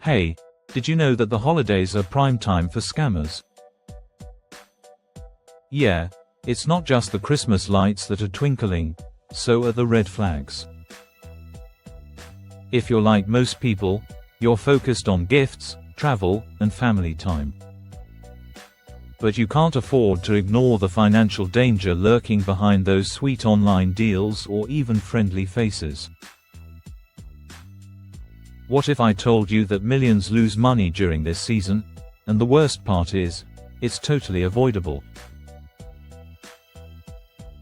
Hey, did you know that the holidays are prime time for scammers? Yeah, it's not just the Christmas lights that are twinkling, so are the red flags. If you're like most people, you're focused on gifts, travel, and family time. But you can't afford to ignore the financial danger lurking behind those sweet online deals or even friendly faces. What if I told you that millions lose money during this season, and the worst part is, it's totally avoidable?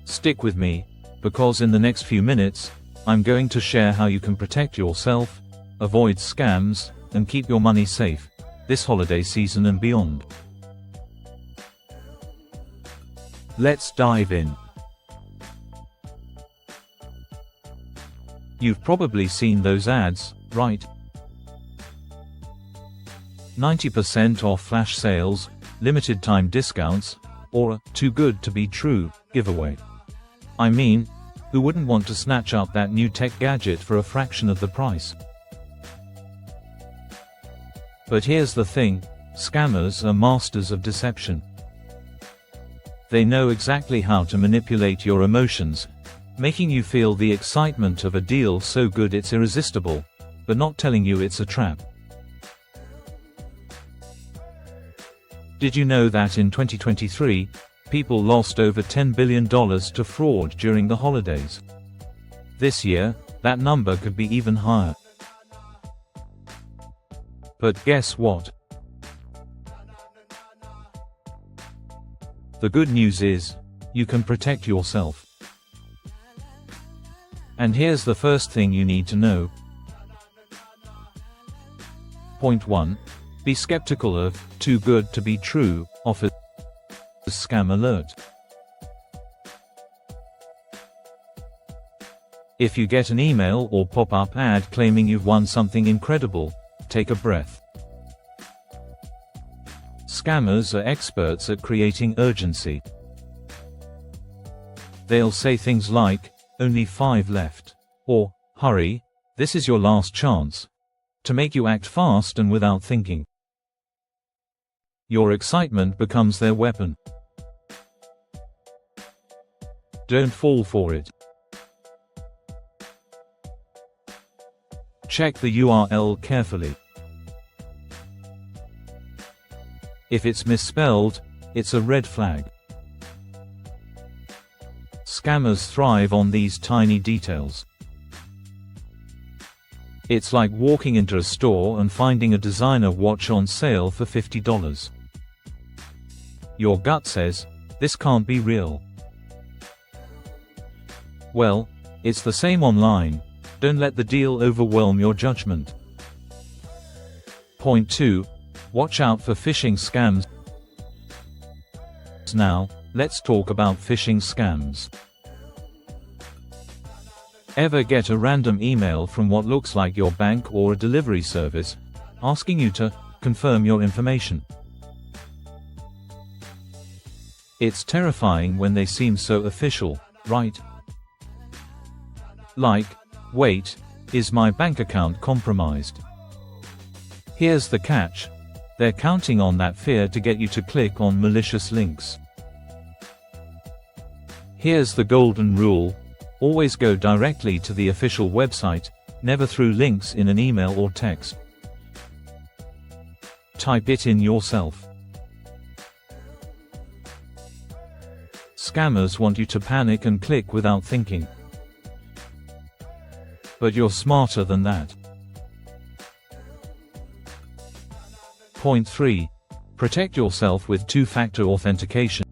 Stick with me, because in the next few minutes, I'm going to share how you can protect yourself, avoid scams, and keep your money safe this holiday season and beyond. Let's dive in. You've probably seen those ads, right? 90% off flash sales, limited time discounts, or a too good to be true giveaway. I mean, who wouldn't want to snatch up that new tech gadget for a fraction of the price? But here's the thing, scammers are masters of deception. They know exactly how to manipulate your emotions, making you feel the excitement of a deal so good it's irresistible, but not telling you it's a trap. Did you know that in 2023, people lost over $10 billion to fraud during the holidays? This year, that number could be even higher. But guess what? The good news is, you can protect yourself. And here's the first thing you need to know. Point 1. Be skeptical of too good to be true offers. Scam alert. If you get an email or pop-up ad claiming you've won something incredible, take a breath. Scammers are experts at creating urgency. They'll say things like, "Only 5 left," or "Hurry, this is your last chance," to make you act fast and without thinking. Your excitement becomes their weapon. Don't fall for it. Check the URL carefully. If it's misspelled, it's a red flag. Scammers thrive on these tiny details. It's like walking into a store and finding a designer watch on sale for $50. Your gut says, this can't be real. Well, it's the same online. Don't let the deal overwhelm your judgment. Point 2. Watch out for phishing scams. Now, let's talk about phishing scams. Ever get a random email from what looks like your bank or a delivery service, asking you to confirm your information? It's terrifying when they seem so official, right? Like, wait, is my bank account compromised? Here's the catch. They're counting on that fear to get you to click on malicious links. Here's the golden rule. Always go directly to the official website, never through links in an email or text. Type it in yourself. Scammers want you to panic and click without thinking. But you're smarter than that. Point 3. Protect yourself with two-factor authentication.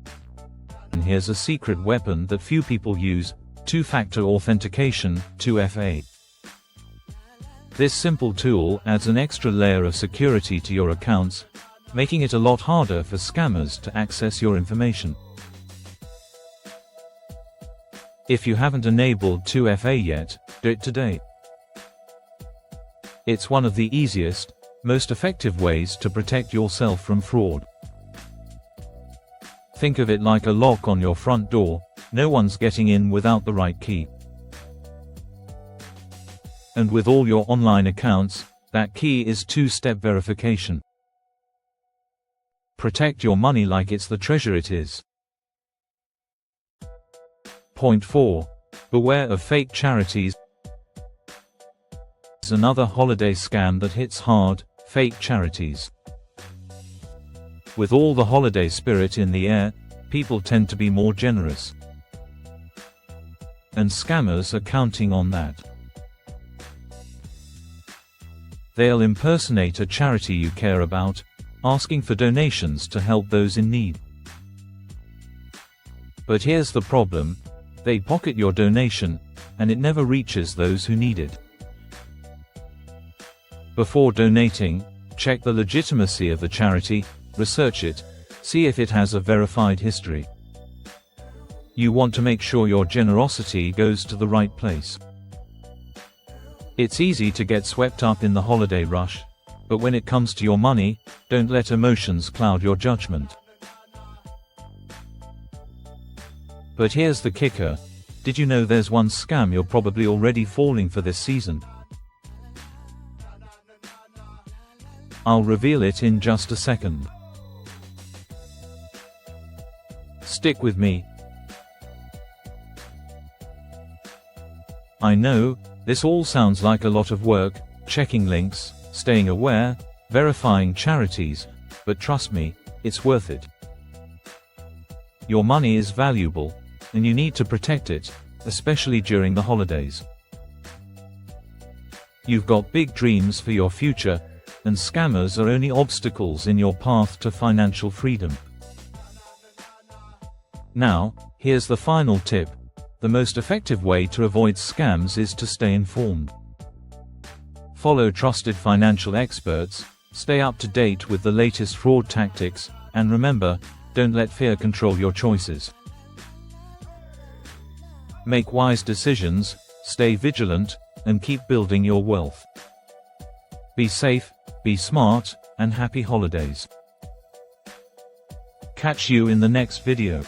And here's a secret weapon that few people use: two-factor authentication, 2FA. This simple tool adds an extra layer of security to your accounts, making it a lot harder for scammers to access your information. If you haven't enabled 2FA yet, do it today. It's one of the easiest, most effective ways to protect yourself from fraud. Think of it like a lock on your front door. No one's getting in without the right key. And with all your online accounts, That key is two-step verification. Protect your money like it's the treasure it is. Point 4. Beware of fake charities. Another holiday scam that hits hard: fake charities. With all the holiday spirit in the air, people tend to be more generous. And scammers are counting on that. They'll impersonate a charity you care about, asking for donations to help those in need. But here's the problem: they pocket your donation, and it never reaches those who need it. Before donating, check the legitimacy of the charity, research it, see if it has a verified history. You want to make sure your generosity goes to the right place. It's easy to get swept up in the holiday rush, but when it comes to your money, don't let emotions cloud your judgment. But here's the kicker: did you know there's one scam you're probably already falling for this season? I'll reveal it in just a second. Stick with me. I know, this all sounds like a lot of work: checking links, staying aware, verifying charities, but trust me, it's worth it. Your money is valuable, and you need to protect it, especially during the holidays. You've got big dreams for your future, and scammers are only obstacles in your path to financial freedom. Now, here's the final tip: the most effective way to avoid scams is to stay informed. Follow trusted financial experts, stay up to date with the latest fraud tactics, and remember, don't let fear control your choices. Make wise decisions, stay vigilant, and keep building your wealth. Be safe, be smart, and happy holidays. Catch you in the next video.